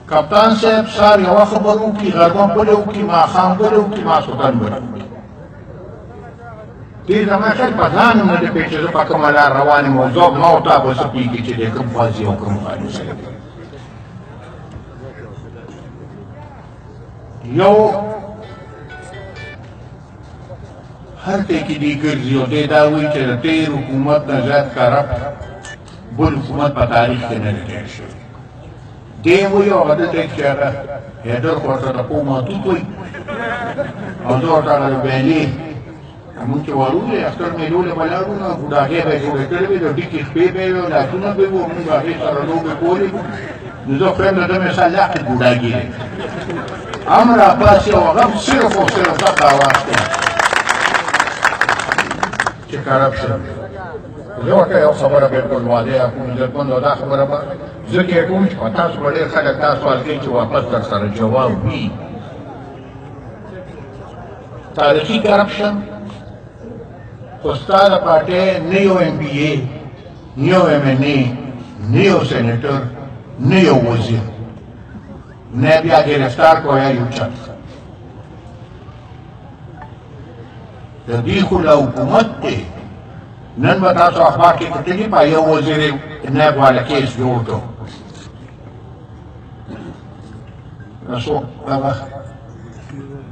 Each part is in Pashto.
کپتان صاحب سار یوه خبر وکړي غرمه بله وکړي ماښام بله وکړي ماسخوتن بله وکړي دې زما خیال په ځان هم نه دی پوه چې زه په کومه لار روان یم او زه ما او تا به څه پوهېږي چې دی کوم خوا ځي او کوم خوا نه ځي یو هلته کې دی ګرځي او دی دا وایي چې د تېر حکومت نه زیات کرپټ بل حکومت په تاریخ کې نه دی تېر شوی دی وایي او هغه دلته چې هغه حیدر خو ورته د پوماتوت وایي او زه ورته هغه د بیانې مونږ چې ورولې اختر میلو له ولاړو نه بوډاګۍ به یې جوړې کړې وې د ډیکې شپې به یې وې لاسونه به یې وو مونږ هغې سره لوبې کولې وو نو زه خو یم د ده مثال لاقې بوډاګي دی امر عباس یو هغه صرف او صرف دغه اواز دی چې کرپشن زه ورته یو خبره بلکل واضح کوم عزتمند او دا خبره به زه کې کوم چې په تاسو به ډېر خلک دا سوال کوي چې واپس در سره جواب وي تاریخي کرپشن خو ستا د پارټۍ نه یو ایم پي اے نه یو ایم این اے نه یو سینیټر نه یو وزیر نه بیا گرفتار کو یا یو چت د دې خو له حکومت دی نن به تاسو اخبار کې کتلي په یو وزیر نایب والا کیس جوړ کړو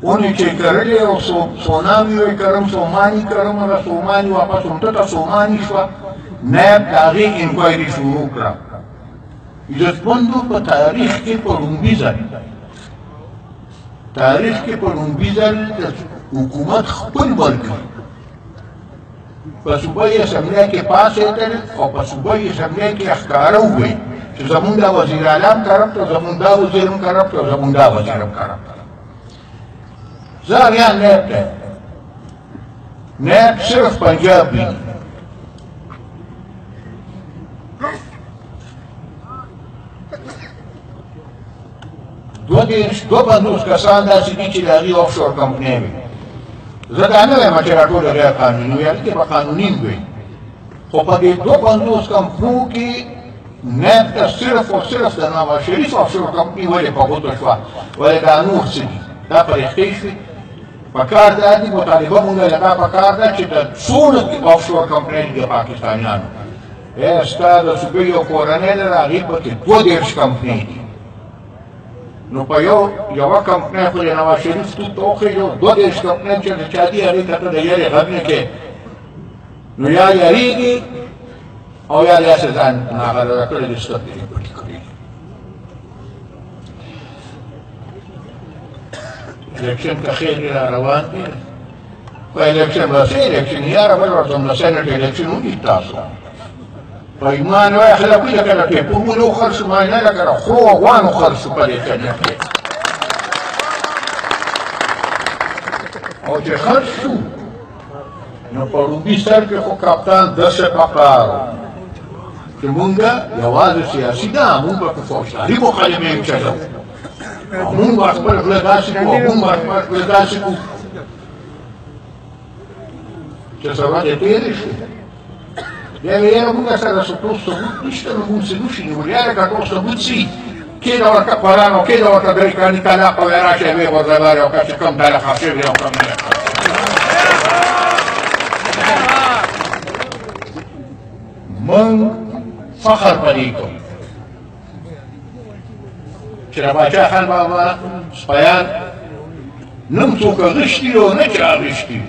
اونی چې کرلې او سونامي وی کرم سوماني کرم هغه سوماني واپس همدلته سوماني شوه نایب د هغې انکوایري شروع کړه عزتمندو په تاریخ کې په لومړي ځل تاریخ کې په لومړي ځل حکومت خپل ورکړي په صوبایي اسمبلۍ کې پاسېدل او په صوبایي اسمبلۍ کې ښکاره ووایي چې زمونږ دا وزیر اعلی هم کرپټ او زمونږ دا وزیر هم کرپټ او زمونږ دا وزیر هم کرپټ زه هغه نیب دی نیب صرف پنجاب ویني دوه پنځوس کسان داسې دي چې د هغې آفشور کمپنۍ وي زه دا نه وایم چې دا ټول غیر قانوني وي هلکې به قانوني وي خو په دې دوه پنځوس کمپنیو کې نیب ته صرف او صرف د نواز شریف آفشور کمپنۍ ولې په ګوتو شوه ولې دا نور څه دي دا پرېښتې شوې په کار دا دي مطالبه مونږ له دا په کار ده چې د څونه آفشور کمپنۍ دي د پاکستانیانو ستا د صوبې یو کورنۍ ده د هغې پکې 22 کمپنۍ دي نو په یوه کمپنۍ خو د نواز شریف توت ته وخېږي 22 کمپنۍ چې د چا دي هغې ته ته د یارې غږ نه کوې نو یا یارېږي او یا داسې ځان ناغرضه کړی دي سترګې یې پټې کړي الیکشن که خیر را روان دی په الیکشن راسي الیکشن یاره بل ورته د سینټ الیکشن وکړي تاسو په ایمان وایي خلک لکه د ټیپوګونو خرڅ معنی لکه د خرو غوانو خرڅ په دې طریقه کې او چې خرڅ شو نو په لومړي سر کې خو کپتان داسې پکار چې مونږ یوازې سیاسي ده مونږ به په فوجداري مکالمې چلو مونږ به خپل خوله داسې کړو مونږ به خپل خوله داسې کړو چې سبا دې تېرې شوې بیا وی یاره مونږ سره څه ټول ثبوت نشته نو مونږ څه نشي نیولی یاره که ټول ثبوت سي کېده ورته قرآن او کېده ورته درې کاڼي طلاق وایي راشئ ویې غورځوارې او که چې کوم طلاق شوی او کوم نه مونږ فخر په دې کوو چې د باچا خان بابا سپیان نه څوک غشتي او نه چا غشتي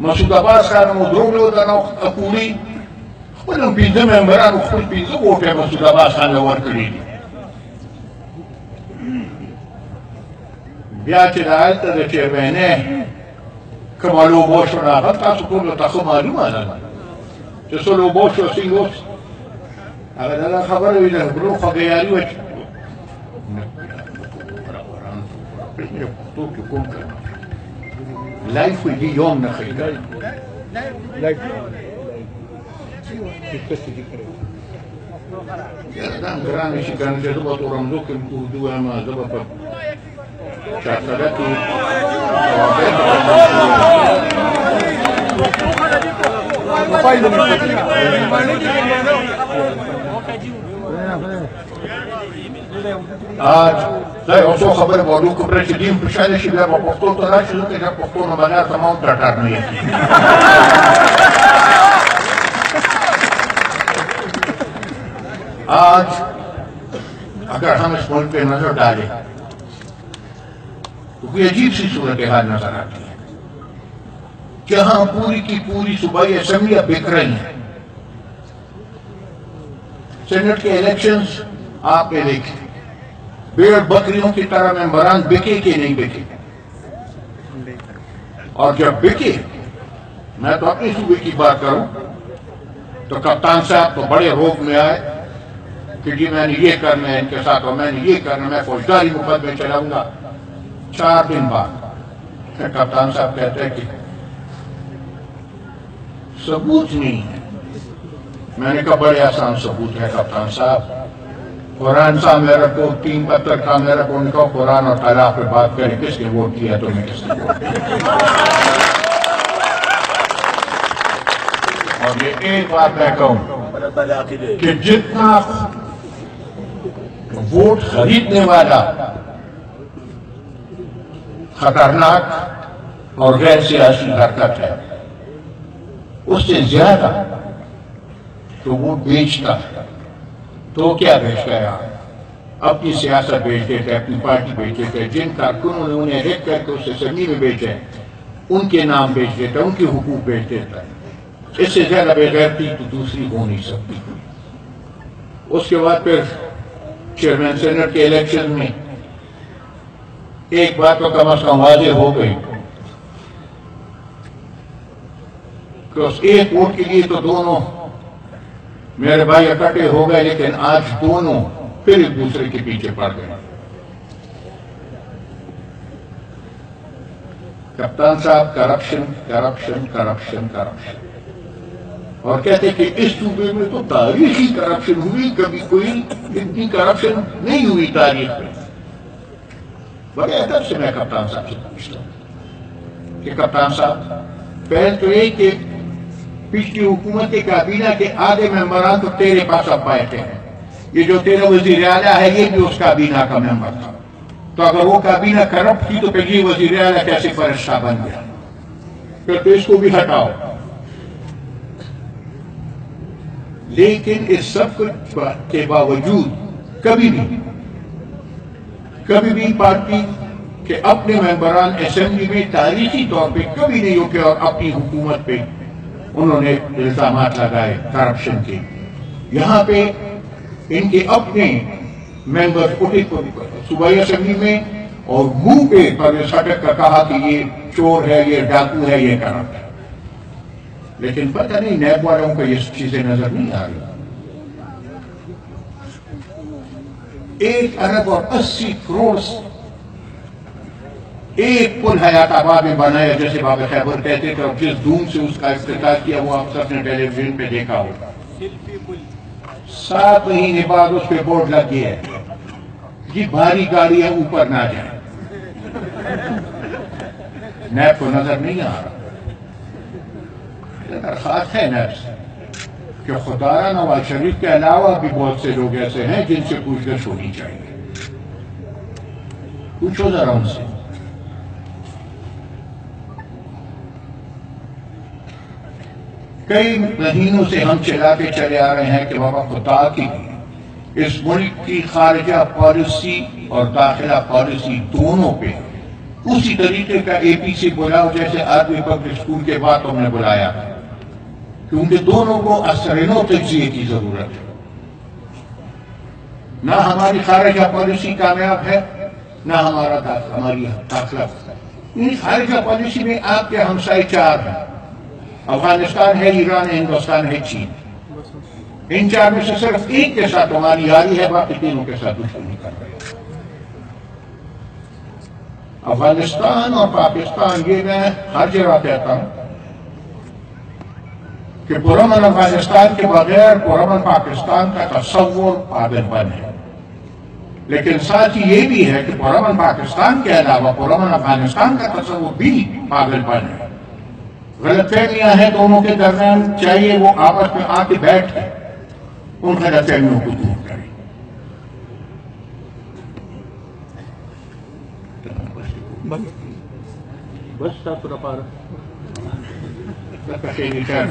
مسعود عباس خان مو درولو د اکولي خپل هم 15 ممبرانو خپل 15 ووټ یې مسعود عباس خان له ورکړي دي بیا چې د هلته د چیرمنۍ کومه لوبه وشوه نو هغه تاسو ټولو ته ښه معلومه ده چې څه لوبه وشوه څنګه وشوه هغه دا خبره وي د غرو خبریالي وه چې پښتو کې کوم لایف وي دې یوم نه ښایي دا هم ګرانه شي که نه چې زه به تورمزو کې اردو وایم زه به په چارسده کې آج زي اوسو خبر بودو کو پرشدیم پشاله شي بیا په پښتو ته راشي ځکه چې پښتو نه باندې تمام ټاټار نه یې آج اگر ہم اس ملک پہ نظر ڈالیں تو کوئی عجیب سی صورتحال نظر آتی ہے کہ ہاں پوری کی پوری صوبائی اسمبلیاں بک رہی ہیں. سینٹ کے الیکشنز آپ نے دیکھے بھیڑ بکریوں کی طرح ممبران بکے کہ نہیں بکے, اور جب بکے میں تو اپنی صوبے کی بات کروں تو کپتان صاحب تو بڑے روک میں آئے کہ جی میں نے یہ کرنا ہے ان کے ساتھ اور میں نے یہ کرنا, میں فوجداری مقدمے چلاؤں گا. 4 دن بعد کپتان صاحب کہتے ہیں کہ ثبوت نہیں ہے. میں نے کہا بڑے آسان ثبوت ہے کپتان صاحب, قرآن صاحب میرا کو 3 پتر کا میرا کو ان کا قرآن اور طلاق پہ بات کریں کس نے ووٹ کیا تو میں کس نے ووٹ کیا. اور یہ ایک بات میں کہوں کہ جتنا ووٹ خریدنے والا خطرناک اور غیر سیاسی حرکت ہے اس سے زیادہ تو ووٹ بیچتا ہے. تو کیا بیچ گیا؟ اپنی سیاست بیچ دیتے, اپنی پارٹی بیچ دیتے, جن کارکنوں نے انہیں الیکٹ کر کے اسے اسمبلی میں بیچے ان کے نام بیچ دیتا, ان کے حقوق بیچ دیتا ہے. اس سے زیادہ بے غیرتی تو دوسری ہو نہیں سکتی. اس کے بعد پھر چیئرمین سینٹ کے الیکشن میں ایک بات تو کم از کم واضح ہو گئی کہ اس ایک ووٹ کے لیے تو دونوں میرے بھائی اکٹھے ہو گئے, لیکن آج دونوں پھر ایک دوسرے کے پیچھے پڑ گئے. کپتان صاحب کرپشن کرپشن کرپشن کرپشن, اور کہتے کہ اس صوبے میں تو تاریخی کرپشن ہوئی, کبھی کوئی اتنی کرپشن نہیں ہوئی تاریخ میں. بڑے ادب سے میں کپتان صاحب سے پوچھتا ہوں کہ کپتان صاحب پہل تو یہ کہ پچھلی حکومت کے کابینہ کے آدھے ممبران تو تیرے پاس اب بیٹھے ہیں. یہ جو تیرا وزیر اعلیٰ ہے یہ بھی اس کابینہ کا ممبر تھا, تو اگر وہ کابینہ کرپٹ تھی تو پھر یہ وزیر اعلیٰ کیسے فرشتہ بن گیا؟ پھر تو اس کو بھی ہٹاؤ. لیکن اس سب کچھ کے باوجود کبھی بھی پارٹی کے اپنے ممبران اسمبلی میں تاریخی طور پہ کبھی نہیں ہوتے اور اپنی حکومت پہ انہوں نے الزامات لگائے کرپشن کے. یہاں پہ ان کے اپنے ممبر اٹھے صوبائی اسمبلی میں اور منہ پہ پر سٹک کر کہا کہ یہ چور ہے, یہ ڈاکو ہے, یہ کرپٹ ہے. لیکن پتہ نہیں نیب والوں کو یہ چیزیں نظر نہیں آ رہی. 1 ارب اور 80 کروڑ ایک پل حیات آباد میں بنایا جیسے باب خیبر کہتے تھے, اور جس دھوم سے اس کا افتتاح کیا وہ آپ سب نے ٹیلی ویژن پہ دیکھا ہوگا. 7 مہینے بعد اس پہ بورڈ لگ گیا ہے کہ بھاری گاڑیاں اوپر نہ جائیں. نیب کو نظر نہیں آ رہا. درخواست ہے نیب سے کہ خدایا نواز شریف کے علاوہ بھی بہت سے لوگ ایسے ہیں جن سے پوچھ گچھ ہونی چاہیے. پوچھو ذرا ان سے. کئی مہینوں سے ہم چلاتے چلے آ رہے ہیں کہ بابا خدا کی اس ملک کی خارجہ پالیسی اور داخلہ پالیسی دونوں پہ اسی طریقے کا اے پی سی بلاؤ جیسے آدمی پبلک اسکول کے بعد ہم نے بلایا, کیونکہ دونوں کو اثرینوں تجزیے کی ضرورت ہے. نہ ہماری خارجہ پالیسی کامیاب ہے نہ ہماری داخلہ. خارجہ پالیسی میں آپ کے ہمسائے 4 ہیں, افغانستان ہے, ایران ہے, ہندوستان ہے, چین. ان 4 میں سے صرف ایک کے ساتھ ہماری یاری ہے, باقی تینوں کے ساتھ دشمنی کر رہے ہیں. افغانستان اور پاکستان, یہ میں ہر جگہ کہتا ہوں کہ پرامن افغانستان کے بغیر پرامن پاکستان کا تصور پاگل پن ہے. لیکن ساتھ ہی یہ بھی ہے کہ پرامن پاکستان کے علاوہ پرامن افغانستان کا تصور بھی پاگل پن ہے. غلط فہمیاں ہیں دونوں کے درمیان, چاہیے وہ آپس میں آ کے بیٹھ کے ان غلط فہمیوں کو دور کریں. بس تاسو لپاره لکه شی ریچارډ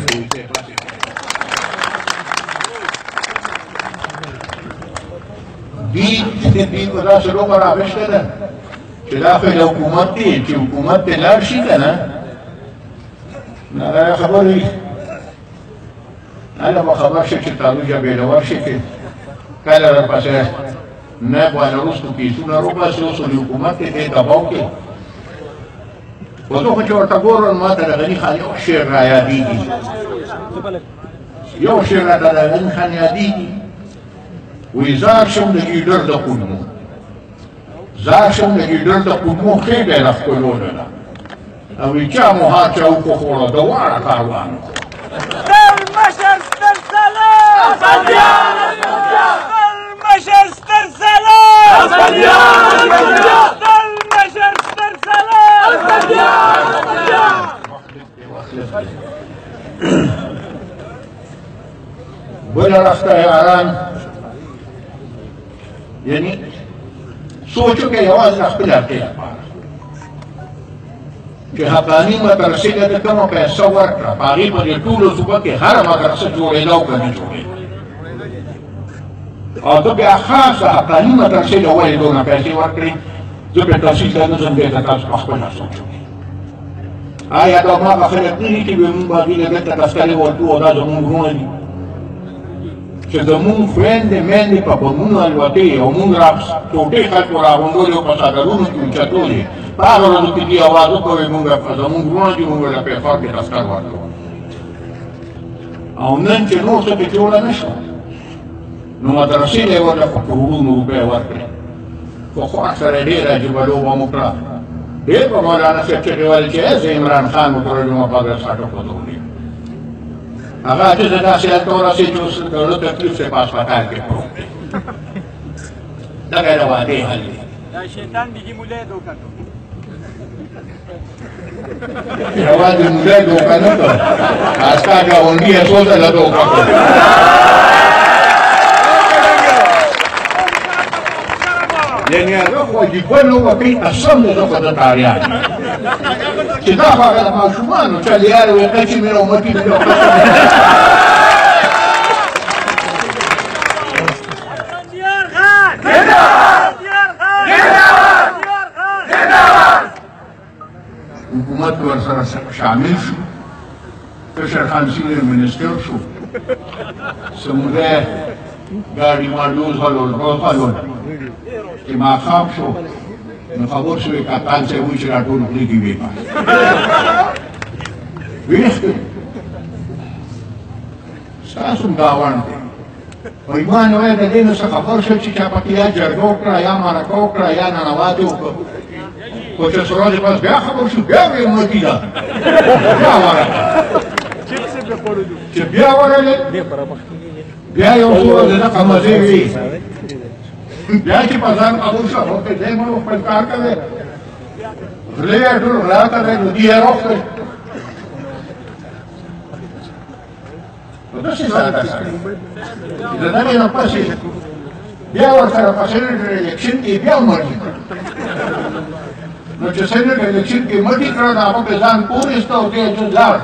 دوی په داسې لوبه راویسته ده چې دا خو د حکومت دی چې حکومت ته لاړ شي که نه نه دا خبرې هله به خبر شي چې تاسو جبېلور شي چې کله درپسې نه باندې وروستو کیسونه روباسي اوس د حکومت ته دې دباو کې خو زه خو چې ورته ګورم ما ته د غني خان یو شعر رایادېږي یو شعر راته د غني خان یادېږي وایي زار شم د ګیډر د کولمو زار شم د ګیډر د کولمو ښې بیره ښکلولله او وایي چا مو ها چا وکوخوړه د واړه کاروان المشر ستر سلام المشر ستر سلام المشر ستر سلام بل راسته یاران یعنی سوچو کې یوازې خپل اړتیا لپاره چې حقاني مدرسې ته کومه پیسه ورکړه په هغې په دې ټولو صوبه کې هره مدرسه جوړېده او که نه جوړېده او ته بیا خاصه حقاني مدرسې له ولې دونه پیسې ورکړې زه بیا تفصیل ته نه ځم بیا ته تاسو پخپله سوچوئ آیا دا هماغه خلک نه دي چې به مونږ هغوی له دلته تذکرې ورکړو او دا زمونږ وروڼه دي چې زمونږ خویندې میندې په بمونو الوتې او مونږ را ټوټې خلکو راغونډولې او په څادرونو کې اوچتولې په هغه ورځو کې دې اواز وکړئ مونږ زمونږ وروڼه دي مونږ له پېښور کې تذکر ورکړو او نن چې نور څه پکې جوړه نه شوه نو مدرسې له یې ورله په کروڑونو روپۍ ورکړې خو خوښ سره یې ډېره عجیبه لوبه مو کړه ډېر په مولانا صاحب چغې ویل چې زه عمران خان وکړل نو په ساټو خودولې هغه چې زه داسې هلته ورسېد چې اوس د زړه تکلیف صرف هسپتال کې پروت دی دغه د وعدې حل دی دا شیطان بیګي مولی دوکه کړو یوازې مولی دوکه نه کړ ستا ګاونډي یې څو ځله دوکه کړ یعنې هغه خو عجیبه لوبه کوي قسم دی زه خو درته اړیان یم چې دا خو هغه د ماشومانو چلیارې وایي قچې مې راومټي مې حکومت ورسره شامل شو کشر خان سینیر منسټر شو سموده ګاډي ماډوز هلول چې ماښام شو نو خبر شوې کپتان صاحب وایي چې را ټول پرېږدي ویې پاس ویښ کړي ستاسو ګاونډ دی وایي ما نه وایي د دې نه څه خبر شو چې چا پکې یا جرګه وکړه یا مرکه وکړه یا ننواتې وکړه خو چې سراج پاس بیا خبر شو بیا ویې مټي ده بیا ورغله چې بیا ورغلې بیا یو څو ورځې دغه مزې وي بیا چې په ځان قبول شو ورته دی مو خپل کار کوي غلی یې ټول غلا کوي نو دی یې راوښتی نو داسې ځان ته سړی د دغې نه پسې بیا ورسره په سینټ الیکشن کې بیا مړي کړ نو چې سینټ الیکشن کې مړي کړه نو هغه پې ځان پورېسته او دی یې لاړ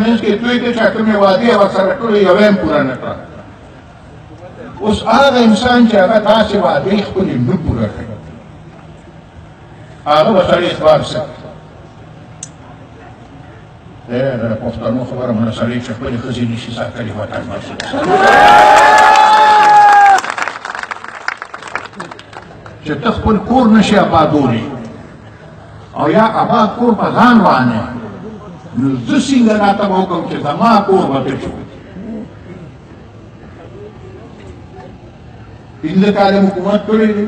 منځ کې دوی کې چې کومې وعدې ورسره کړې یوه هم پوره نه کړه اوس هغه انسان چې هغه داسې وعدې خپلې نه پوره کوي هغه به سړی اعتبار ساتي د پښتنو خبره منه سړی چې خپلې ښځې نشي ساتلی وطن نشي چې ته خپل کور نشي آبادولی او یا آباد کور په ځان وانه نو زه څنګه راته به وکړم چې زما کور به پرې شو پنځه کاله حکومت کړی دی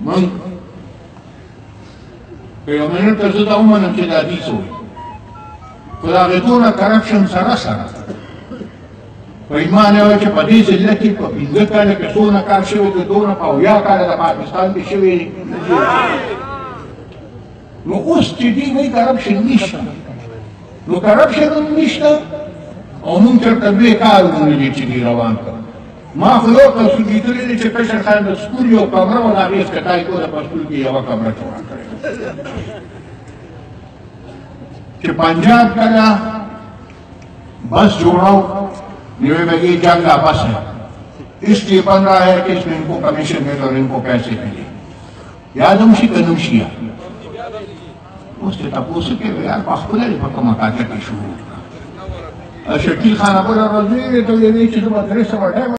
موږ که یو منټ ته زه دا ومنم چې دا حدیث وایي خو د هغې دونه کرپشن سره په ایمان یې وایي چې په دې ضلع کې په پنځه کاله کې څونه کار شوی دی دونه په اویا کاله د پاکستان کې شوی دی نو اوس چې دې وایي کرپشن نشته نو کرپشن هم نشته او موږ چېرته دوی کار ونه دي چې دې روان کړ ما خو یو تاسو لیدلی دی چې پشر خان د سکول یو کمره وه د هغې افتتاحي کوده په سکول کې یوه کمره جوړه کړې چې پنجاب کله बस जोड़ाओ न्यू में ये जंग का बस है इसलिए बन रहा है कि इसमें इनको कमीशन मिले और इनको पैसे मिले यादमशी कनुशिया उससे तपोस के यार बाखुला पक्का मकाता की शुरू शकील खान बोला रोजी तो ये नहीं चीज मदरसे में